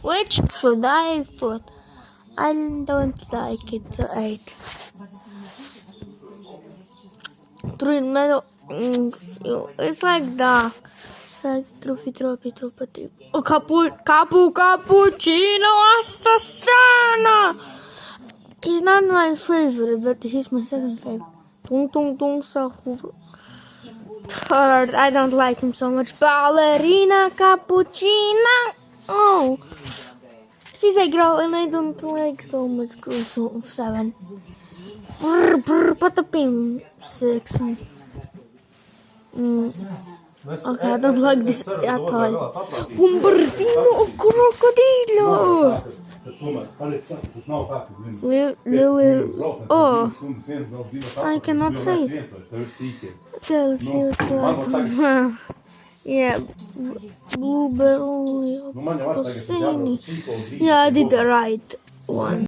Which should I put? I don't like it, so 8. Meadow. It's like that. It's like trophy. Oh, cappuccino assassana. He's not my favorite, but he's my second favorite. Tung Sahur. Third, I don't like him so much. Ballerina cappuccina. Oh, she's a girl, and I don't like so much girls. So 7. Patapim. 6. Okay, I don't like this at all. Bombardino crocodilo. Lily. Oh, I cannot say it. Okay, let's see what's like. Yeah, blueberry. Yeah, I did the right one.